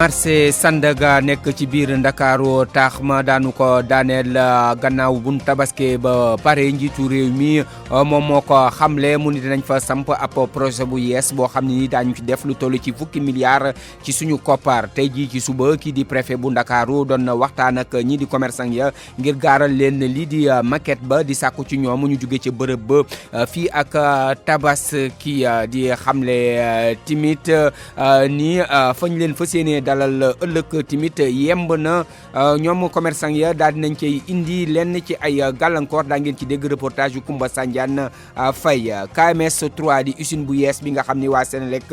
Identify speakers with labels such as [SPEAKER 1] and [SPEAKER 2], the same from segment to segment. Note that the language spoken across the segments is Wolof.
[SPEAKER 1] marché Sandaga nekk ci biir Ndakaaru tax ma daanu ko daaneel gannaaw buñ tabaske ba pare njiitu réew mi moom moo ko xamle mu ni dinañ fa samp ab projet bu yees boo xam ne ni daañu ci def lu toll ci fukki milliards ci suñu koppar tey jii ci suba kii di préfet bu Ndakaaru doon na waxtaan ak ñii di commerçant ya ngir gaaral leen lii di maquette ba di sàkku ci ñoom ñu jóge ci bërëb ba fii ak tabaski di xamle timit ni fañ leen fas yéene dalal ëllëg timit yemb na ñoom commerçant ya daal dinañ cay indi lenn ci ay gàllankoor daa ngeen ci dégg reportage yu Koumba Sandiane Faye KMS 3 di usine bu yees bi nga xam ni waa Senelec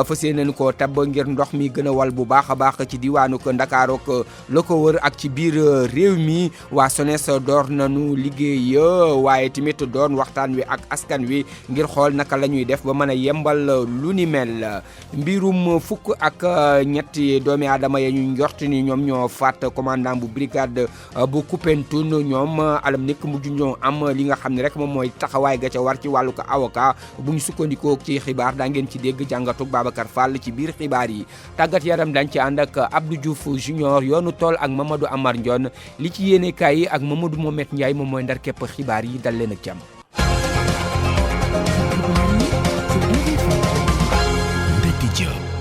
[SPEAKER 1] fas yéene nañ ko tab ngir ndox mi gën a wal bu baax a baax ci diwaanu Ndakaaru ak la ko wër ak ci biir réew mi waa SONES door nañu liggéey waaye tamit doon waxtaan wi ak askan wi ngir xool naka la ñuy def ba mën a yembal lu ni mel mbirum fukk ak ñetti doomi aadama ya ñu njort ni ñoom ñoo faat commandant bu brigade bu Koupentoun ñoom alam nekk mujj ñoo am li nga xam ne rek moom mooy taxawaay ga ca war ci wàllu ko avocat bu ñu sukkandikoo ci xibaar daa ngeen ci dégg jàngatug Babacar Fall ci biir xibaar yi tàggat yaram dañ ci ànd ak Abdou Diouf Junior yoonu tool ak Mamadou Amar Ndione li ci yéene kaay yi ak Mamadou Mohamed Ndiaye moom mooy ndar képp xibaar yi dal leen ak jàmm.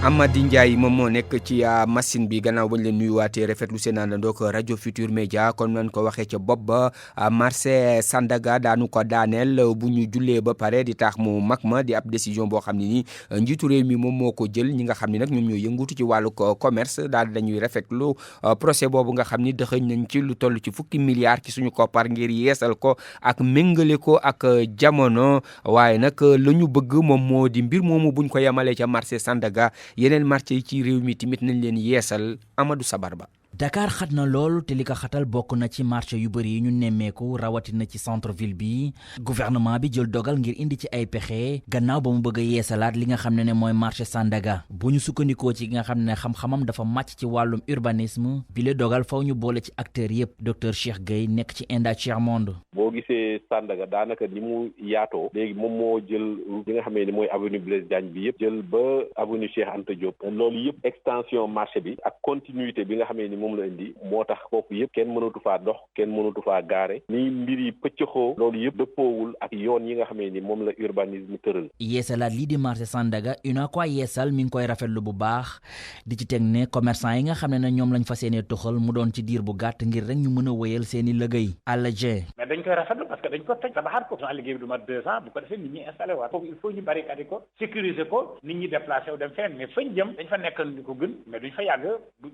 [SPEAKER 1] Amady Ndiaye moom moo nekk ci machine bi gannaaw bañ leen nuyuwaatee rafetlu seen àndandoo ak rajo Futur Média kon nañ ko waxee ca bopp ba marché Sandaga daanu ko daaneel bu ñu jullee ba pare di tax mu mag ma di ab décision boo xam ne ni njiitu réew mi moom moo ko jël ñi nga xam ne nag ñoom ñoo yëngutu ci wàllu commerce daal dañuy rafetlu procès boobu nga xam ni dëxëñ nañ ci lu toll ci fukki milliards ci suñu koppar ngir yeesal ko ak méngale ko ak jamono waaye nag la ñu bëgg moom moo di mbir moomu buñ ko yemalee ca marché Sandaga yeneen marché yi ci réew mi tamit nañ leen yeesal Amadou Sabar Ba.
[SPEAKER 2] Dakar xat na lool te li ko xatal bokk na ci marché yu bëri yi ñu nemmeeku rawatina ci centre ville bi gouvernement bi jël dogal ngir indi ci ay pexe gannaaw ba mu bëgg a yeesalaat li nga xam ne mooy marché Sandaga bu ñu sukkandikoo ci nga xam ne xam-xamam dafa màcc ci wàllum urbanisme bi le dogal faw ñu boole ci acteurs yëpp docteur Cheikh Gueye nekk ci Enda Tiers Monde.
[SPEAKER 3] boo gisee Sandaga daanaka ni mu yaatoo léegi moom moo jël li nga xam ne mooy avenue Blaise Diagne bi yëpp jël ba avenue Cheikh Anta Diop loolu yëpp extension marché bi ak continuité bi nga xam ne moom la indi moo tax foofu yëpp kenn mënatu faa dox kenn mënatu faa gaare ni mbir yi pëccëxoo loolu yëpp dëppoowul ak yoon yi nga xamee ni moom la urbanisme tëral.
[SPEAKER 2] yeesalaat lii di marché Sandaga UNACOIS yeesal mi ngi koy rafetlu bu baax di ci teg ne commerçant yi nga xam ne ñoom lañ fas yéenee toxal mu doon ci diir bu gàtt ngir rek ñu mën a wéyal seen i liggéey. Alla Dieng.
[SPEAKER 4] mais dañ koy rafetlu parce que dañ ko tëj tabaxaat ko. liggéey bi du mat 2 ans bu ko defee nit ñi installé waat foofu il faut ñu barricade ko sécuriser ko nit ñi déplacé wu dem feneen mais fañ jëm dañ fa nekkal ñu ko gën mais duñ fa yàgg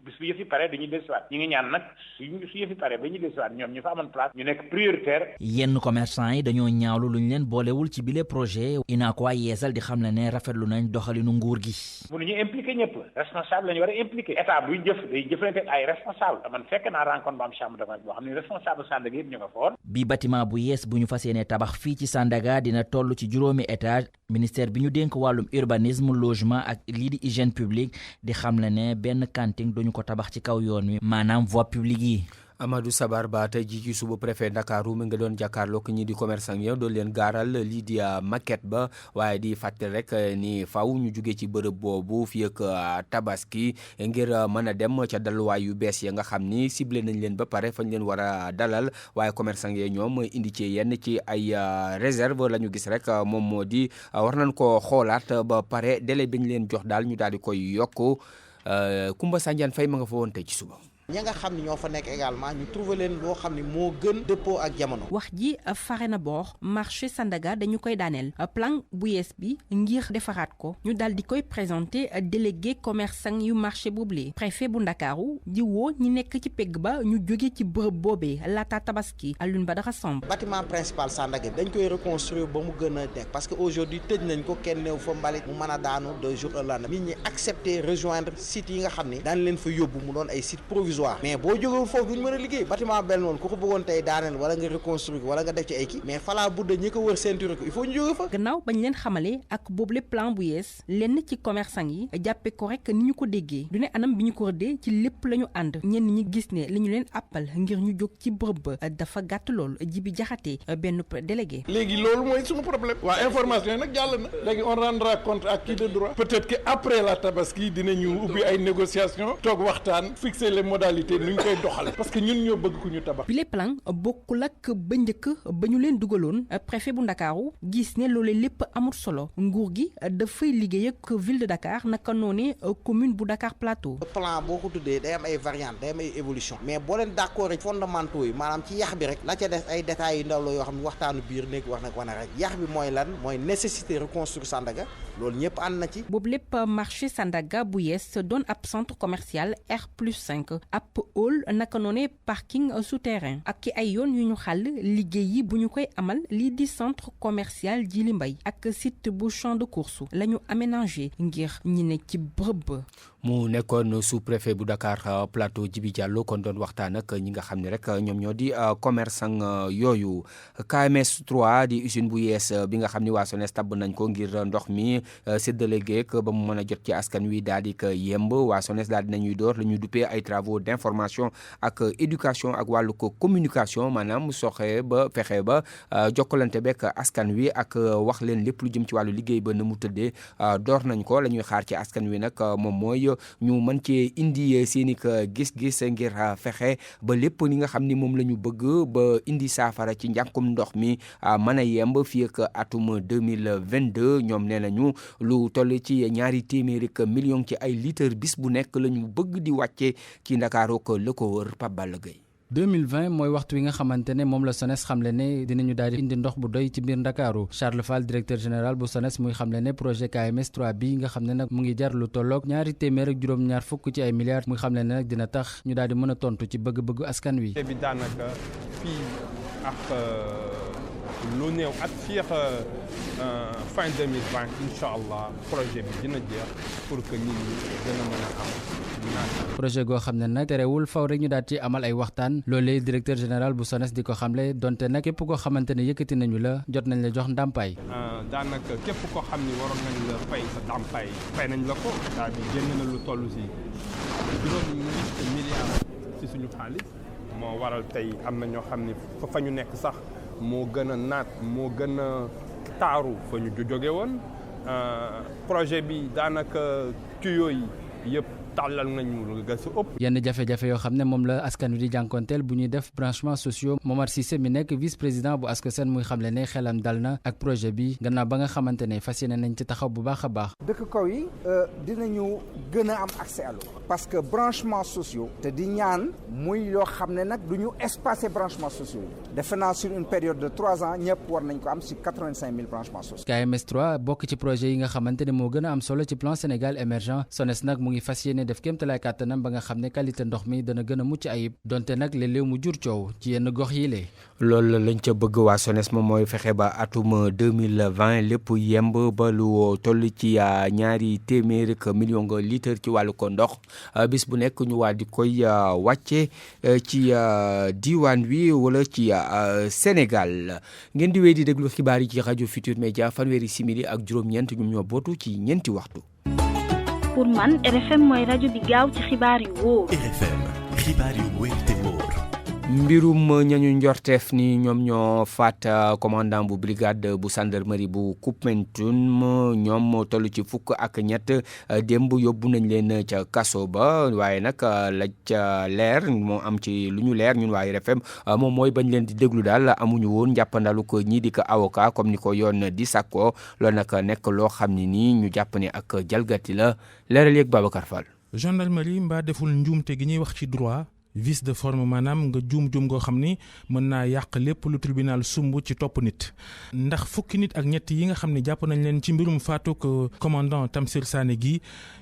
[SPEAKER 4] bis bu yëf yi pare dañuy dellusiwaat ñi ngi ñaan nag su yëf yi pare ba ñu dellusiwaat ñoom ñu fa amoon place ñu nekk prioritaire.
[SPEAKER 2] yenn commerçant yi dañoo ñaawlu luñ leen boolewul ci bile projet UNACOIS yeesal di xam ne rafetlu nañ doxalinu nguur gi.
[SPEAKER 4] mënuñu impliqué ñëpp responsable la ñu war a impliqué état buy jëf day jëflante ay responsable man fekk naa rencontre bu am chambre de commerce boo xam ne responsable Sandaga yëpp ñu nga fa woon.
[SPEAKER 2] bi bâtiment bu yees bu ñu fas yéene tabax fii ci Sandaga dina toll ci juróomi étage ministère bi ñu dénk wàllum urbanisme logement ak lii di hygiène publique di xam ne benn cantine duñu ko tabax ci kaw yoon wi maanaam voie publique yi.
[SPEAKER 1] Amadou Sabar Ba tey jii ci suba préfet Ndakaaru mi nga doon jàkkaarloo ko ñi di commerçant yi doon leen gaaral lii di maquette ba waaye di fàttali rek ni faw ñu jugee ci bërëb boobu fii ak tabaski ngir mën a dem ca dalluwaay yu bees ya nga xam ni ciblé nañ leen ba pare fañ leen war a dalal waaye commerçant yi ñoom indi ci yenn ci ay réserve la ñu gis rek moom moo di war nañ ko xoolaat ba pare délai bi ñu leen jox daal ñu daal di koy yokk Koumba Sandiane Faye ma nga fa woon tey ci suba.
[SPEAKER 5] ña nga xam ne ñoo fa nekk également ñu trouvé leen loo xam ne moo gën dëppoo ak jamono.
[SPEAKER 6] wax ji fare na boor marché Sandaga dañu koy daaneel plan bu yees bi ngir defaraat ko ñu daal di koy présenté délégué commerçant yu marché boobule préfet bu Ndakaaru di woo ñi nekk ci pegg ba ñu jóge ci bërëb boobee laata tabaski Alioune Badara Samb.
[SPEAKER 5] bâtiment principal Sandaga dañ koy reconstruire ba mu gën a nekk parce que aujourd'hui tëj nañ ko kenn néew fa mbalit mu mën a daanu 2 jours au lendemain nit ñi accepter rejoindre sites yi nga xam ne daan leen fa yóbbu mu doon ay sites provisoires provisoire mais boo jógewul foofu duñ mën a liggéey bâtiment bel noonu ku ko bëggoon tey daaneel wala nga reconstruire wala nga def ci ay kii mais falaa budda ñi ko wër ceinture ko il faut ñu jóge fa.
[SPEAKER 6] gannaaw bañ leen xamale ak boobule plan bu yees lenn ci commerçant yi jàppe ko rek ni ñu ko déggee du ne anam bi ñu ko rëddee ci lépp la ñu ànd ñenn ñi gis ne li ñu leen appal ngir ñu jóg ci bërëb ba dafa gàtt lool Jibi Jaxate benn délégué.
[SPEAKER 7] léegi loolu mooy suñu problème waa information yi nag jàll na léegi on rendra compte à qui de droit peut-être que après la tabaski dinañu ubbi ay négociations toog waxtaan fixer les modalités nu ñu koy doxal parce que ñun ñoo bëgg ku ñu tabax.
[SPEAKER 6] bile plan bokkul ak ba njëkk ba ñu leen dugaloon préfet bu Ndakaaru gis ne loolee lépp amul solo nguur gi dafay liggéey ak ville de Dakar naka noonee commune bu Dakar Plateau.
[SPEAKER 5] plan boo ko tuddee day am ay variantes day am ay évolution mais boo leen d'accord rek fondamentaux yi maanaam ci yax bi rek la ca des ay détails yu ndaw la yoo xam ne waxtaanu biir nekk wax nag wane rek yax bi mooy lan mooy nécessité reconstruire Sandaga loolu ñëpp ànd na ci. boobu
[SPEAKER 6] lépp marché Sandaga bu yees doon ab centre commercial R+5 ab hall naka noonee parking souterrain ak ki ay yoon yu ñu xàll liggéey yi bu ñu koy amal lii di centre commercial Djily Mbaye ak site bu champ de course la ñu aménagé ngir ñi ne ci bërëb.
[SPEAKER 1] mu nekkoon sous-préfet bu Dakar Plateau Djibi Diallo kon doon waxtaan ak ñi nga xam ne rek ñoom ñoo di commerçant yooyu KMS 3 di usine bu yees bi nga xam ni waa SONES tabb nañ ko ngir ndox mi séddale geek ba mu mën a jot ci askan wi daal di ko yemb waa SONES daal dinañuy door la ñuy duppee ay travaux d'information ak éducation ak wàllu ko communication maanaam fexe ba jokkalante beek askan wi ak wax leen lépp lu jëm ci wàllu liggéey ba na mu tëddee door nañ ko la ñuy xaar ci askan wi nag moom mooy ñu mën cee indi seeni gis-gis ngir fexe ba lépp li nga xam ni moom la ñu bëgg ba indi saafara ci njànkum ndox mi mën a yemb fii ak atum 2022 ñoom nee nañu lu toll ci 200 millions ci ay litres bis bu nekk la ñu bëgg di wàcce ci Ndakaaru ak la ko wër Pape Balla Gueye
[SPEAKER 8] 2020 mooy waxtu wi nga xamante ne moom la SONES xamle ne dinañu daal di indi ndox bu doy ci biir Ndakaaru Charles Fall directeur général bu SONES muy xamle ne projet KMS 3 bi nga xam ne nag mu ngi jar lu tolloog 200 fukk ci ay milliards muy xamle ne nag dina tax ñu daal di mën a tontu ci bëgg-bëggu askan wi.
[SPEAKER 9] bi daanaka fii ak lu néew at fii ak fin 2020 incha allah projet bi dina jeex pour que nit ñi gën a mën a am.
[SPEAKER 8] projet goo xam ne nag terewul faw rek ñu daal ci amal ay waxtaan loolee directeur général bu SONES di ko xamle donte nag képp koo xamante ne yëkkati nañu la jot nañ la jox ndàmpaay.
[SPEAKER 9] daanaka képp koo xam ni waroon nañ la fay sa ndàmpaay fay nañ la ko daal di génn na lu toll si juróomi milliards ci suñu xaalis moo waral tey am na ñoo xam ni fa ñu nekk sax moo gën a naat moo gën a taaru fa ñu jóge woon projet bi daanaka tuyaux yi yëpp. tàllal nañu lu gas ëpp.
[SPEAKER 8] yenn jafe-jafe yoo xam ne moom la askan wi di jànkonteel bu ñuy def branchement sociaux Momar Cissé mi nekk vice président bu ASCOSEN muy xamle ne xelam dal na ak projet bi gannaaw ba nga xamante ne fas yéene nañ ci taxaw bu baax a baax.
[SPEAKER 10] dëkk kaw yi dinañu gën a am accès à l'eau parce que branchement sociaux te di ñaan muy yoo xam ne nag du ñu espacer branchement sociaux yi defe naa sur une période de 3 ans ñëpp war nañ ko am si 85 000 branchements sociaux.
[SPEAKER 8] KMS 3 bokk ci projet yi nga xamante ne moo gën a am solo ci plan Sénégal émergent SONES nag mu ngi fas yéene def kéemtalaay kàttanam ba nga xam ne qualité ndox mi dana gën a mucc ayib donte nag léeg-léeg mu jur coow ci yenn gox yi lee
[SPEAKER 1] loolu lañ ca bëgg waa SONES moom mooy fexe ba atum 2020 lépp yemb ba lu toll ci 200 millions nga litres ci wàllu ko ndox bis bu nekk ñu waa di koy wàcce ci diwaan wi wala ci Sénégal ngeen di wéy di déglu xibaar yi ci rajo Futur Média fanweeri simili ak juróom-ñeent ñoom ñoo bootu ci ñeenti waxtu.
[SPEAKER 11] pour man RFM mooy rajo bi gaaw ci xibaar yu wóor.
[SPEAKER 12] RFM xibaar yu wóor te wóor.
[SPEAKER 1] mbirum ñañu njorteef ni ñoom ñoo faat commandant bu brigade bu gendarmerie bu Koupentoum ñoom toll ci fukk ak ñett démb yóbbu nañ leen ca kaso ba waaye nag la ca leer moo am ci lu ñu leer ñun waa RFM moom mooy bañ leen di déglu daal amuñu woon njàppandalu ko ñii di ko avocat comme ni ko yoon di sàkkoo loolu nag nekk loo xam ne nii ñu jàpp ne ak jalgati la leeral yeeg Babacar Fall.
[SPEAKER 13] gendarmerie mbaa deful njuumte gi ñuy wax ci droit. vice de forme maanaam nga juum goo xam ni mën naa yàq lépp lu tribunal sumb ci topp nit ndax fukki nit ak ñett yi nga xam ne jàpp nañ leen ci mbirum faatuk commandant Tamsir Sané gi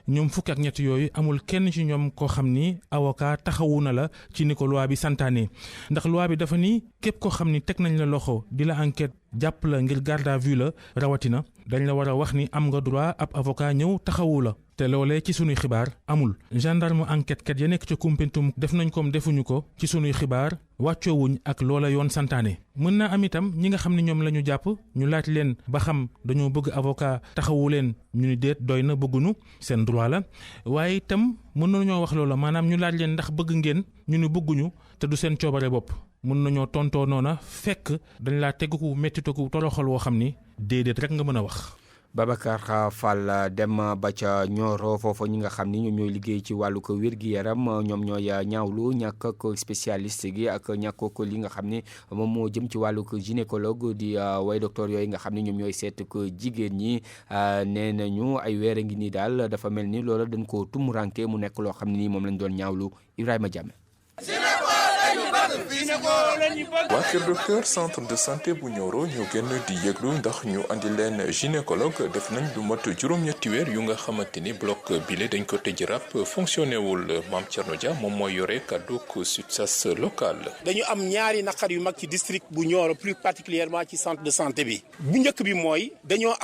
[SPEAKER 13] ñoom fukki ak ñett yooyu amul kenn ci ñoom koo xam ni avocat taxawu na la ci ni ko loi bi santaane ndax loi bi dafa ni képp koo xam ni teg nañ la loxo di la enquête jàpp la ngir garde à vue la rawatina dañ la war a wax ni am nga droit ab avocat ñëw taxawu la te loolee ci sunuy xibaar amul gendarme enquête kat ya nekk ca Koumpentoum def nañ kom defuñu ko ci sunuy xibaar wàccoowuñ ak loola yoon santaane mën naa am itam ñi nga xam ne ñoom la ñu jàpp ñu laaj leen ba xam dañoo bëgg avocat taxawu leen ñu ni déet doy na bëggunu seen droit la waaye itam mën nañoo wax loola maanaam ñu laaj leen ndax bëgg ngeen ñu ni bëgguñu te du seen coobare bopp mën nañoo tontoo noona fekk dañ laa tegu ku méttito ku toroxal woo xam ni déedéet rek nga mën a wax.
[SPEAKER 1] Babacar Fall dem ba ca Nioro foofu ñi nga xam ni ñoom ñooy liggéey ci wàllu ko wér-gi-yaram ñoom ñooy ñaawlu ñàkk ko spécialiste gi ak ñàkk ko li nga xam ni moom moo jëm ci wàllu ko gynécologue di way docteur yooyu nga xam ni ñoom ñooy seet ko jigéen ñi nee nañu ay weer a ngi nii daal dafa mel ni loola dañ ko tumuranke mu nekk loo xam ne nii moom lañ doon ñaawlu Ibrahima Diame.
[SPEAKER 14] waa Kër Docteur centre de santé bu Nioro ñu génn di yëglu ndax ñu andi leen gynécologue def nañ lu mat juróom-ñetti weer yu nga xamante ni bloc bile dañ ko tëj rap fonctionné wul Mame Thierno Dia moom mooy yore kaddu SUTSAS local.
[SPEAKER 15] dañu am ñaari naqar yu mag ci district bu Nioro plus particulièrement ci centre de santé bi bu njëkk bi mooy dañoo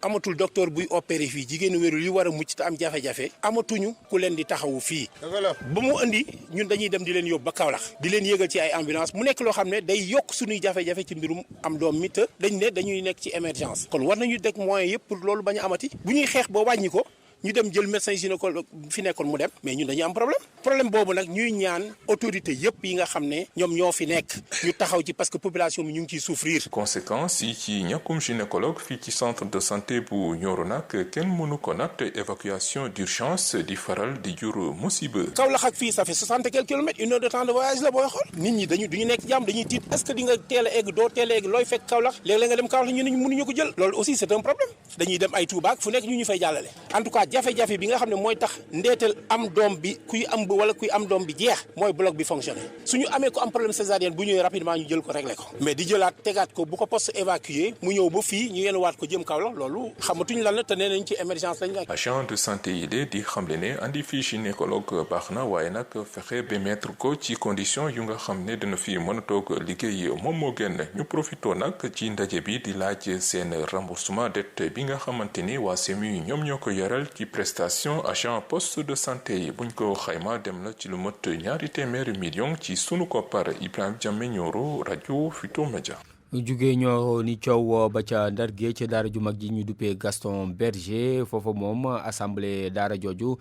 [SPEAKER 15] amatul docteur buy opéré fii jigéenu wérul yi war a mucc te am jafe-jafe amatuñu ku leen di taxawu fii ba mu indi ñun dañuy dem di leen yóbbu ba Kaolack di leen yëgal ci ay ambulance mu nekk loo xam ne day yokk suñuy jafe-jafe ci mbirum am doom mi te dañ ne dañuy nekk ci émergence kon war nañu deg moyens yëpp pour loolu bañ a amati bu ñuy xeex ba wàññi ko ñu dem jël médecin gynécologue fi nekkoon mu dem mais ñun dañuy am problème boobu nag ñuy ñaan autorité yëpp yi nga xam ne ñoom ñoo fi nekk ñu taxaw ci parce que population bi ñu ngi ciy souffrir.
[SPEAKER 14] conséquences yi ci ñàkkum gynécologue fii ci centre de santé bu Nioro nag kenn mënu ko nag évacuation d'urgence di faral di jur musiba.
[SPEAKER 15] Kaolack ak fii ça fait 60 et quelques kilomètres une heure de temps de voyage la booy xool nit ñi duñu nekk jàmm dañuy tiit est-ce que di nga teel a egg doo teel a egg looy fekk Kaolack léeg-léeg nga dem Kaolack ñu ne mënuñu ko jël loolu aussi c'est un problème dañuy dem ay Touba fu nekk ñu fay jàllale en tout cas jafe-jafe bi nga xam ne mooy tax ndeetal am doom bi kuy am wala kuy am doom bi jeex mooy bloc bi fonctionné suñu amee ko am problème césarienne bu ñëwee rapidement ñu jël ko régler ko mais di jëlaat tegaat ko bu ko poste évacué mu ñëw ba fii ñu yenuwaat ko jëm Kaolack loolu xamatuñ lan la te nee nañ ci émergence lañ nekk.
[SPEAKER 14] agent de santé yi de di xamle ne andi fii gynécologue baax na waaye nag fexe ba mettre ko ci condition yu nga xam ne dina fi mën a toog liggéey moom moo gën ñu profitoo nag ci ndaje bi di laaj seen remboursement dette bi nga xamante ni waa SEMU ñoom ñoo ko yoral ci prestation agent poste de santé yi buñ ko xayma dem na ci lu mot 200 millions ci sunu koppar. Ibrahima Diame Nioro rajo Futurs Médias.
[SPEAKER 1] jugee ñoo ni coow ba ca Ndar Géej ca daara ju mag ji ñu duppee Gaston Berger foofu moom assemblée daara jooju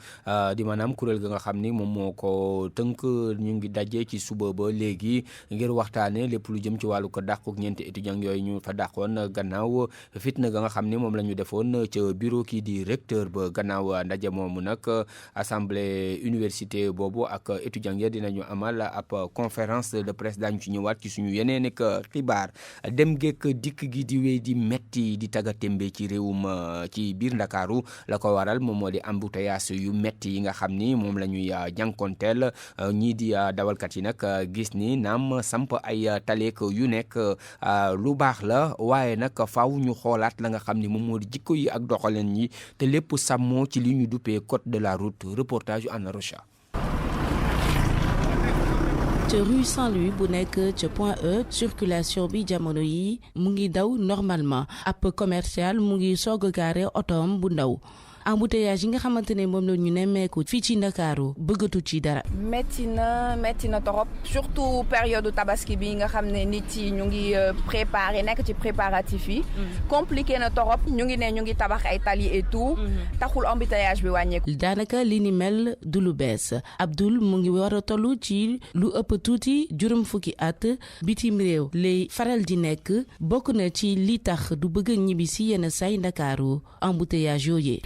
[SPEAKER 1] di maanaam kuréel ga nga xam ni moom moo ko tënk ñu ngi daje ci suba ba léegi ngir waxtaane lépp lu jëm ci wàllu ko dàquk ñeenti étudiants yooyu ñu fa dàqoon gannaaw fitna ga nga xam ni moom la ñu defoon ca bureau kii di recteur ba gannaaw ndaje moomu nag assemblée université boobu ak étudiants ya dinañu amal ab conférence de presse daañu ci ñëwaat ci suñu yeneen ak xibaar. dem geek dikk gi di wéy di metti di tagga témbe ci réewum ci biir Ndakaaru la ko waral moom moo di embouteillage yu metti yi nga xam ni moom la ñuy jànkonteel ñii di dawalkat yi nag gis ni naam samp ay taleek yu nekk lu baax la waaye nag faaw ñu xoolaat la nga xam ni moom moo di jikko yi ak doxalin yi te lépp sàmmoo ci li ñu duppee code de la route reportage yu Anna Rocha.
[SPEAKER 16] ca rue Saint-Louis bu nekk ca point E circulation bi jamono yi mu ngi daw normalement ab commercial mu ngi soog a gaare otoom bu ndaw embouteillage yi nga xamante ne moom la ñu nemmeeku fii ci Ndakaaru bëggatu ci dara.
[SPEAKER 17] métti na torop surtout période tabaski bi nga xam ne nit yi ñu ngi préparé nekk ci préparatif yi. compliqué na torop ñu ngi tabax ay tali et tout. taxul embouteillage bi wàññeeku.
[SPEAKER 16] daanaka li ni mel du lu bees Abdoul mu ngi war a toll ci lu ëpp tuuti juróom fukki at bitim réew lay faral di nekk bokk na ci li tax du bëgg a ñibbi si yenn say Ndakaaru embouteillage yooyu.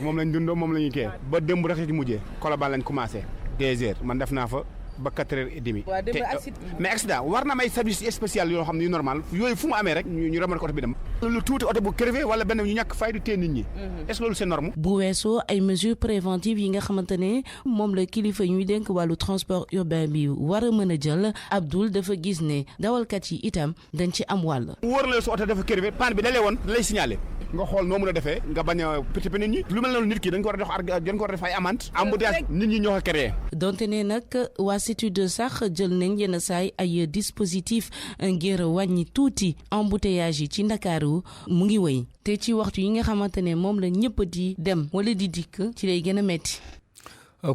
[SPEAKER 18] moom lañ dundoo moom la ñuy kee ba démb rek ci mujjee Colobane lañ commencé 2 heures man def naa fa ba 4h30.
[SPEAKER 17] waaw démb
[SPEAKER 18] mais accident war na am ay service spécial yoo xam ne yu normal yooyu fu mu amee rek ñu remarqué ko oto bi dem. lu tuuti oto bu crevé wala benn ñu ñàkk fay du tee nit ñi. est-ce que loolu c'est norme.
[SPEAKER 16] bu weesoo ay mesures préventives yi nga xamante ne moom la kilifa ñuy dénk wàllu transport urbain bi war a mën a jël Abdoul dafa gis ne dawalkat yi itam dañ ci am wàll.
[SPEAKER 18] wóor la su oto dafa crevé panne bi dalee woon da lay signalé nga xool noo mën a defee nga bañ a pété nit ñi lu mel noonu nit ki dañ ko war a def ay amende embouteillage nit ñi ñoo ko créé.
[SPEAKER 16] donte ne nag waa CETUD sax jël nañ yenn saay ay dispositif ngir wàññi tuuti embouteillage yi ci Ndakaaru mu ngi wëy te ci waxtu yi nga xamante ne moom la ñëpp di dem wala di dikk ci lay gën a metti.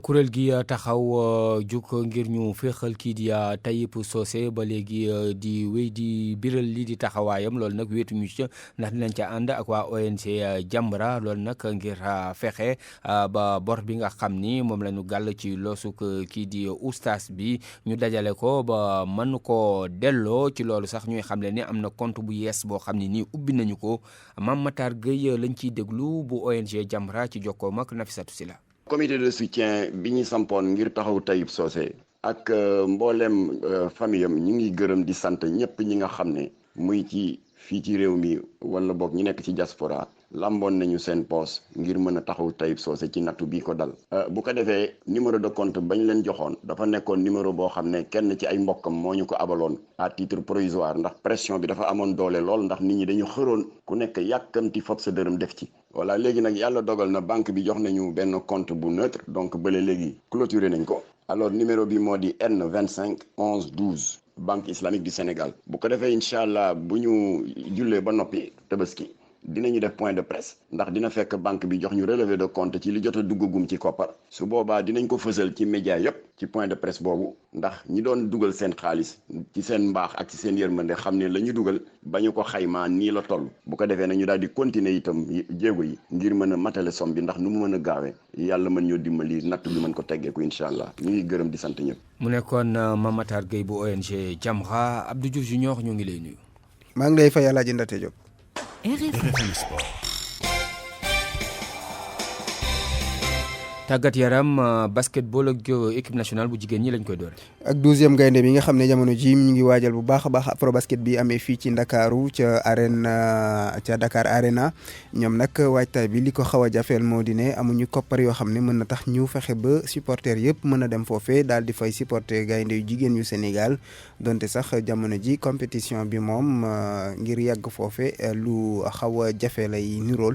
[SPEAKER 1] kuréel gi taxaw juk ngir ñu féexal kii di Tayib Socé ba léegi di wéy di biral li di taxawaayam loolu nag wéetuñu ci ndax dinañ ca ànd ak waa ONG Jamra loolu nag ngir fexe ba bor bi nga xam ni moom la ñu gàll ci loosuk kii di oustaz bi ñu dajale ko ba mën ko delloo ci loolu sax ñuy xamle ni am na compte bu yees boo xam ne nii ubbi nañu ko Mame Matar Gueye lañ ciy déglu bu ONG Jamra ci jokkoo mag Nafissatou Sila.
[SPEAKER 19] comité de soutien bi ñu sampoon ngir taxaw Tayib Socé ak mboolem famille am ñu ngi gërëm di sant ñëpp ñi nga xam ne muy ci fii ci réew mi wala boog ñu nekk ci diaspora lamboon nañu seen poos ngir mën a taxaw Tayib Socé ci nattu bii ko dal bu ko defee numéro de compte bañ leen joxoon dafa nekkoon numéro boo xam ne kenn ci ay mbokkam moo ñu ko abaloon à titre provisoire ndax pression bi dafa amoon doole lool ndax nit ñi dañu xëroon ku nekk yàkkamti fob sa dërëm def ci voilà léegi nag yàlla dogal na banque bi jox nañu benn compte bu neutre donc bële léegi clôturé nañ ko alors numéro bi moo di N25 11 12 banque islamique du Sénégal bu ko defee incha allah bu ñu jullee ba noppi tabaski dinañu def point de presse ndax dina fekk banque bi jox ñu relevé de compte ci li jot a duggagum ci koppar su boobaa dinañ ko fësal ci média yépp ci point de presse boobu ndax ñi doon dugal seen xaalis ci seen mbaax ak ci seen yërmande xam ne la ñu dugal ba ñu ko xaymaa nii la toll bu ko defee nag ñu daal di continuer itam jéego yi ngir mën a matale somme bi ndax nu mu mën a gaawee yàlla mën ñoo dimbali natt bi mën ko teggeeku incha allah ñu ngi gërëm di sant ñëpp.
[SPEAKER 1] mu nekkoon Mame Matar Gueye bu ONG Jamra Abdou Diouf Junior ñu ngi lay nuyu.
[SPEAKER 20] maa ngi lay fay Alaaji Ndate Diop.
[SPEAKER 12] RFM Sport.
[SPEAKER 1] tàggat yaram basketball ak équipe nationale bu jigéen ñi lañ koy doore.
[SPEAKER 20] ak 12e gaynde bi nga xam ne jamono ji ñu ngi waajal bu baax a baax afro basket bi amee fii ci Ndakaaru ca Dakar Arena ñoom nag waajtaay bi li ko xaw a jafeel moo di ne amuñu koppar yoo xam ne mën na tax ñu fexe ba supporter yëpp mën a dem foofee daal di fay supporter gaynde yu jigéen yu Sénégal donte sax jamono ji compétition bi moom ngir yàgg foofe lu xaw a jafe lay nirool.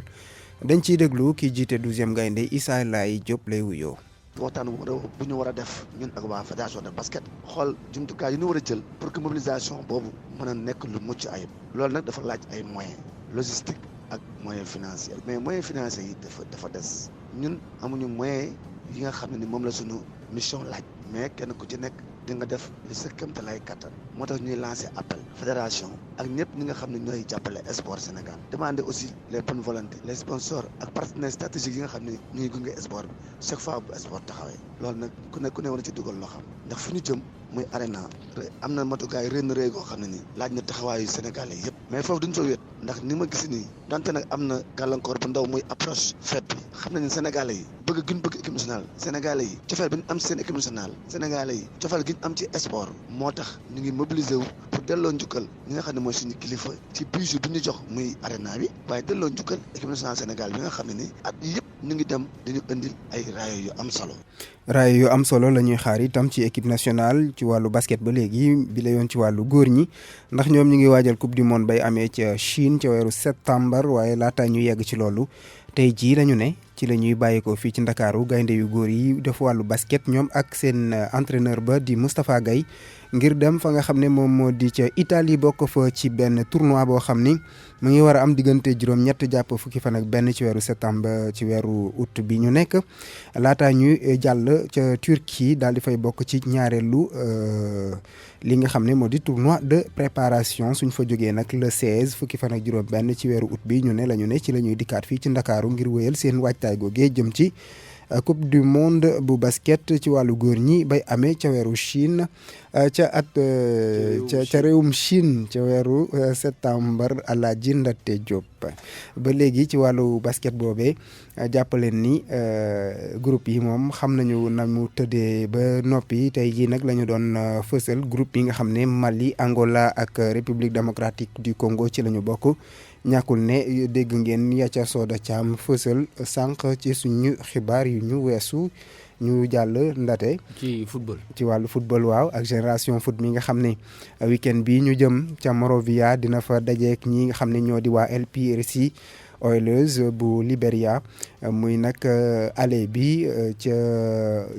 [SPEAKER 20] dañ ciy déglu kii jiite 12e gaynde Issa Laye Diop lay wuyoo.
[SPEAKER 21] waxtaan bu ñu war a def ñun ak waa fédération de basket xool jumtukaay yi ñu war a jël pour que mobilisation boobu mën a nekk lu mucc ayib loolu nag dafa laaj ay moyens logistique ak moyens financiers mais moyens financiers yi dafa des ñun amuñu moyens yi nga xam ne ni moom la suñu mission laaj mais kenn ku ci nekk di nga def li sa kéemtalaay kattan moo tax ñuy lancer appel fédération ak ñëpp ñi nga xam ne ñooy jàppale sport Sénégal demander aussi les bonnes volontés les sponsors ak partenaires stratégiques yi nga xam ne ñuy gunge sport bi chaque fois bu sport taxawee loolu nag ku ne war na ci dugal loo xam ndax fu ñu jëm muy arena am na matukaay rëy goo xam ne nii laaj na taxawaayu Sénégalais yëpp mais foofu duñ fa wéet ndax ni ma gis nii donte nag am na gàllankoor bu ndaw muy approche fête bi xam nañu Sénégalais yi bëgg équipe nationale Sénégalais yi cofeel bi ñu am seen équipe nationale Sénégalais yi cofeel gi ñu am ci sport moo tax ñu ngi mobiliser wu pour delloo njukkal ñi nga xam ne mooy suñu kilifa ci bijou bi ñu jox muy arena bi waaye delloo njukkal équipe nationale Sénégal bi nga xam ne ni at yëpp ñu ngi dem dañu indil ay raaya yu am solo.
[SPEAKER 20] raaya yu am solo la ñuy xaar itam ci équipe nationale ci wàllu basket ba léegi bi la yoon ci wàllu góor ñi ndax ñoom ñu ngi waajal coupe du monde bay amee ca Chine ca weeru septembre waaye laata ñu yegg ci loolu tey jii lañu ne ci la ñuy bàyyeekoo fii ci Ndakaaru gaynde yu góor yi def wàllu basket ñoom ak seen entraîneur ba di Moustapha Gaye ngir dem fa nga xam ne moom moo di ca Italie bokk fa ci benn tournoi boo xam ni mu ngi war a am diggante juróom-ñett jàpp fukki fan ak benn ci weeru septembre ci weeru août bi ñu nekk laata ñuy jàll ca Turquie daal di fay bokk ci ñaareelu li nga xam ne moo di tournoi de préparation suñ fa jógee nag le 16 fukki fan ak juróom benn ci weeru août bi ñu ne la ñu ne ci la ñuy dikkaat fii ci Ndakaaru ngir wéyal seen waajtaay googee jëm ci coupe du monde bu basket ci wàllu góor ñi bay amee ca weeru Chine ca réewum Chine ca weeru septembre Alaaji Ndate Diop ba léegi ci wàllu basket boobee jàppaleen ni groupe yi moom xam nañu na mu tëddee ba noppi tey jii nag la ñu doon fësal groupe yi nga xam ne Mali Angola ak République démocratique du Congo ci la ñu bokk ñàkkul ne dégg ngeen Yacha Soda Thiam fësal sànq ci suñu xibaar yu ñu weesu ñu jàll Ndate
[SPEAKER 1] ci football
[SPEAKER 20] ci wàllu football waaw ak génération foot mi nga xam ne week-end bi ñu jëm ca Morovia dina fa dajeek ñi nga xam ne ñoo di waa LPRC Oilers bu Libéria muy nag aller bi ca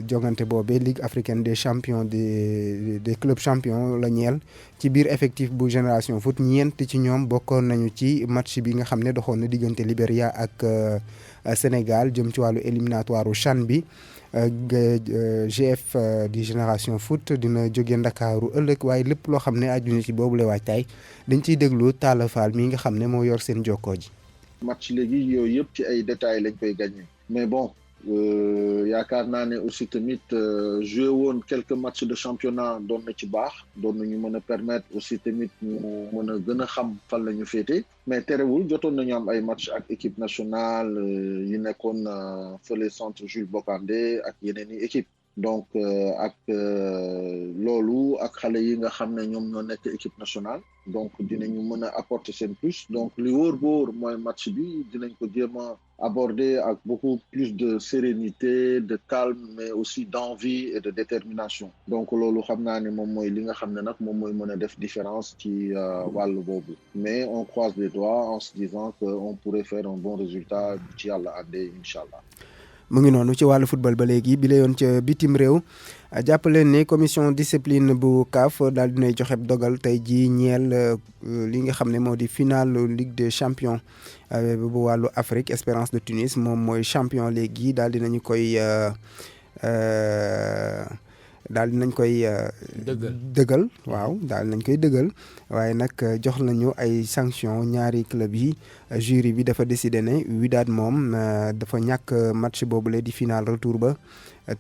[SPEAKER 20] jongante boobe Ligue africaine des champions des clubs champions la ñeel ci biir effectif bu Génération Foot ñeent ci ñoom bokkoon nañu ci match bi nga xam ne doxoon na diggante Libéria ak Sénégal jëm ci wàllu éliminatoire u CHAN bi. GF di Génération Foot dina jóge Ndakaaru ëllëg waaye lépp loo xam ne aju na ci boobu la waajtaay dañ ciy déglu Talla Fall mi nga xam ne moo yor seen jokkoo ji.
[SPEAKER 3] match léegi yooyu yëpp ci ay détails lañ koy gagné mais bon yaakaar naa ne aussi tamit joué woon quelques matchs de championnat doon na ci baax doon nañu mën a permettre aussi tamit ñu mën a gën a xam fan la ñu féete mais terewul jotoon nañu am ay match ak équipe nationale yi nekkoon fële centre Jules Bocandé ak yeneen i équipe donc ak loolu ak xale yi nga xam ne ñoom ñoo nekk équipe nationale donc dinañu mën a apporter seen plus donc li wóor mooy match bi dinañ ko jéem a aborder avec beaucoup plus de sérénité, de calme, mais aussi d'envie et de détermination. Donc loolu xam naa ne moom mooy li nga xam ne nag moom mooy mën a def différence ci wàllu boobu. Mais on croise les doigts en se disant que on pourrait faire un bon résultat ci yàlla àndee incha allah.
[SPEAKER 20] mu ngi noonu ci wàllu football ba léegi bi la yoon ca bitim réew jàppaleen ne commission discipline bu CAF daal dinay joxe dogal tey jii ñeel li nga xam ne moo di finale Ligue des champions bu wàllu Afrique Espérance de Tunis moom mooy champion léegi daal dinañu koy dëggal waaw daal nañ koy dëggal waaye nag jox nañu ay sanction ñaari club yi jury bi dafa décidé ne Wydad moom dafa ñàkk match boobule di final retour ba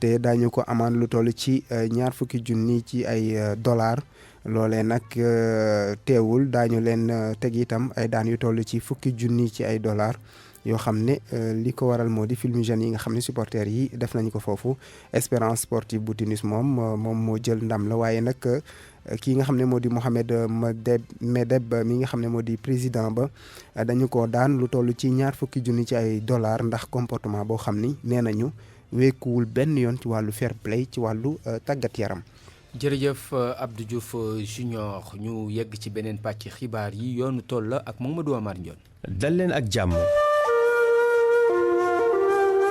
[SPEAKER 20] te daañu ko amaan lu toll ci $20,000 ci ay dollars loolee nag teewul daañu leen teg itam ay daan yu toll ci $10,000 ci ay dollars yoo xam ne li ko waral moo di fumigène yi nga xam ne supporters yi def nañu ko foofu Espérance sportive bu Tunis moom moo jël ndam la waaye nag kii nga xam ne moo di Mohamed Medeb mi nga xam ne moo di président ba dañu ko daan lu toll ci $20,000 ci ay dollars ndax comportement boo xam ni nee nañu wekkuwul benn yoon ci wàllu fair play ci wàllu tàggat yaram.
[SPEAKER 1] jërëjëf Abdou Diouf Junior ñu yegg ci beneen pàcc xibaar yi yoonu toll la ak Mamadou Amar Ndione.
[SPEAKER 22] dal leen ak jàmm.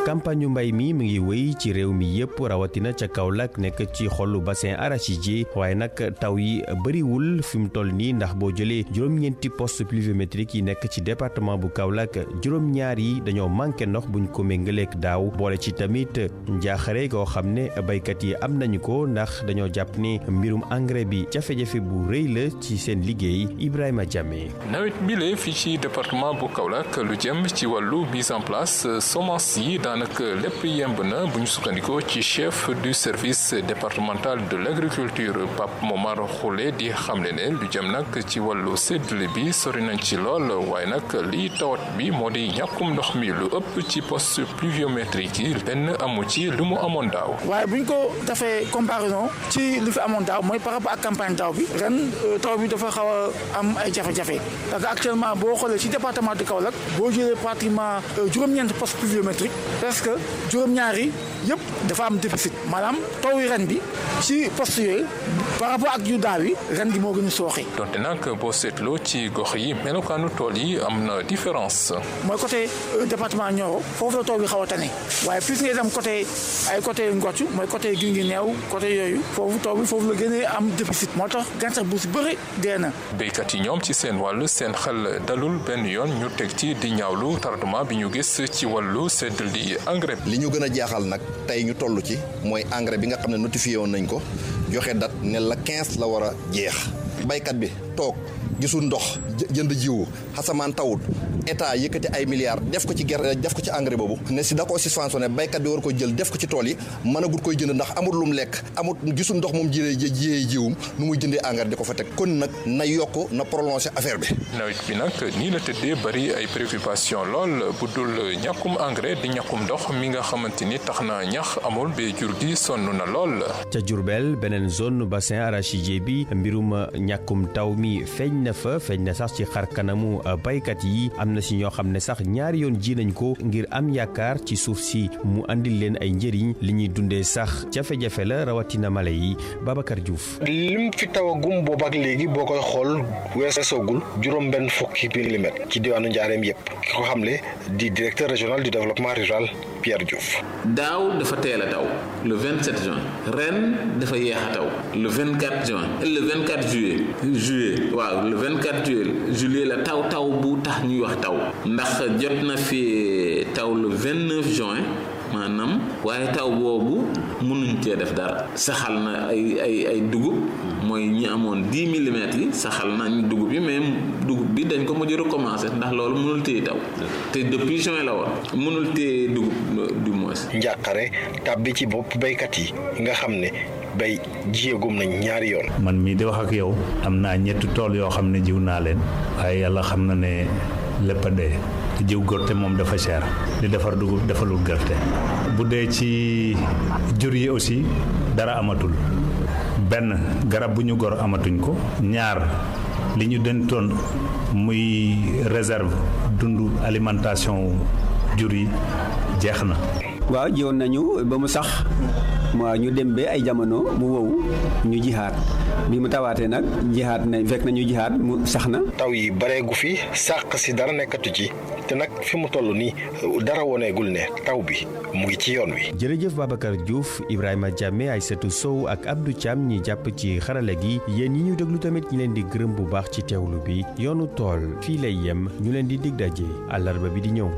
[SPEAKER 22] campagne mbay mi mu ngi wéy ci réew mi yëpp rawatina ca Kaolack nekk ci xolu bassin arachidier waaye nag taw yi bëriwul fi mu toll nii ndax boo jëlee juróom-ñeenti poste pluviométrique yi nekk ci département bu Kaolack juróom-ñaar yi dañoo manqué ndox buñ ko méngaleek daaw boole ci tamit njaaxare goo xam ne baykat yi am nañu ko ndax dañoo jàpp ne mbirum engrais bi jafe-jafe bu rëy la ci seen liggéey Ibrahima Diamé.
[SPEAKER 14] nawet bi la fii ci département bu Kaolack lu jëm ci wàllu mise en place semence yi daanaka lépp yemb na bu ñu sukkandikoo ci chef du service départemental de l'agriculture Pape Momar Khoule di xamle ne lu jëm nag ci wàllu séddale bi sori nañ ci lool waaye nag li tawat bi moo di ñàkkum ndox mi lu ëpp ci poste pluviométrique yi benn amu ci lu mu amoon daaw.
[SPEAKER 23] waaye bu ñu ko defee comparaison ci li fi amoon daaw mooy par rapport ak campagne daaw bi ren taw bi dafa xaw a am ay jafe-jafe parce que actuellement boo xoolee ci département de Kaolack boo jëlee pratiquement juróom-ñeent poste pluviométrique parce que juróom-ñaari yëpp dafa am déficit maanaam taw yi ren bi ci poste yooyu par rapport ak yu daaw yi ren gi moo gën a sooxe.
[SPEAKER 14] donte nag boo seetloo ci gox yi melokaanu tool yi am na différence.
[SPEAKER 23] mooy côté département Nioro foofu la taw bi xaw a tane waaye plus ngay dem côté Ngocc mooy côté Guinguinéo côté yooyu foofu taw bi foofu la gën a am déficit moo tax gàncax bu si bëri dee na.
[SPEAKER 14] béykat yi ñoom ci seen wàll seen xel dalul benn yoon ñu teg ci di ñaawlu tardement bi ñu gis ci wàllu seddal di engrais.
[SPEAKER 24] li ñu gën a jaaxal nag tey ñu toll ci mooy engrais bi nga xam ne notifié woon nañ ko joxe date ne la 15 la war a jeex baykat bi toog gisul ndox jënd jiwu xasamaan tawut état yëkkati ay milliards def ko ci gerte def ko ci engrais boobu ne si da koo suspensionné baykat bi war ko jël def ko ci tool yi mën a gut koy jënd ndax amul lum lekk amul gisul ndox moom jiyee jiwum nu muy jëndee engrais di ko fa teg kon nag na yokk na prolongé affaire bi.
[SPEAKER 14] nawet bi nag nii la tëddee bari ay préoccupation lool bu dul ñàkkum engrais di ñàkkum ndox mi nga xamante ni tax na ñax amul ba jur gi sonn na lool.
[SPEAKER 22] ca Diourbel beneen zone bassin arachidier bi mbirum ñàkkum taw mi feeñ na sax ci xar kanamu baykat yi am am na si ñoo xam ne sax ñaari yoon ji nañ ko ngir am yaakaar ci suuf si mu andil leen ay njëriñ li ñuy dundee sax jafe-jafe la rawatina mala yi. Babacar Diouf.
[SPEAKER 2] lim fi taw a gum boobu ak léegi boo koy xool weesoogul juróom-benn fukki millimètres ci diwaanu Njaareem yépp ki ko xamle di directeur régional du développement rural Pierre Diouf.
[SPEAKER 4] daaw dafa teel a taw le 27 juin ren dafa yéex a taw le 24 juin le 24 juillet waaw le 24 juillet la taw bu tax ñuy wax taw ndax jot na fi taw le 29 juin maanaam waaye taw boobu mënuñ cee def dara saxal na ay dugub mooy ñi amoon 10 millimètres yi saxal nañ dugub yi mais dugub bi dañ ko mujj recommencer ndax loolu mënul téye taw te depuis juin la woon mënul téye dugub du moins.
[SPEAKER 2] njàqare tàbbi ci bopp béykat yi nga xam ne bay jiyagum nañ ñaari yoon.
[SPEAKER 5] man mii di wax ak yow am naa ñetti tool yoo xam ne jiw naa leen waaye yàlla xam na ne lépp a dee jiw gerte moom dafa cher di defar dugub defalul gerte bu dee ci jur yi aussi dara amatul benn garab bu ñu gor amatuñ ko ñaar li ñu dentoon muy réserve dundu alimentation jur yi jeex na.
[SPEAKER 7] waaw jiwoon nañu ba mu sax waaw ñu dem ba ay jamono mu wow ñu jihaat bi mu tawaatee nag jihaat na fekk na ñu jihaat mu sax na.
[SPEAKER 2] taw yi bareegu fi sàq si dara nekkatu ci te nag fi mu toll nii dara woneegul ne taw bi mu ngi ci yoon wi.
[SPEAKER 22] jërëjëf Babacar Diouf Ibrahima Diame Aïssatou Sow ak Abdou Thiam ñi jàpp ci xarale gi yéen ñi ñu déglu tamit ñi leen di gërëm bu baax ci teewlu bi yoonu tool fii lay yem ñu leen di dig daje àllarba bi di ñëw.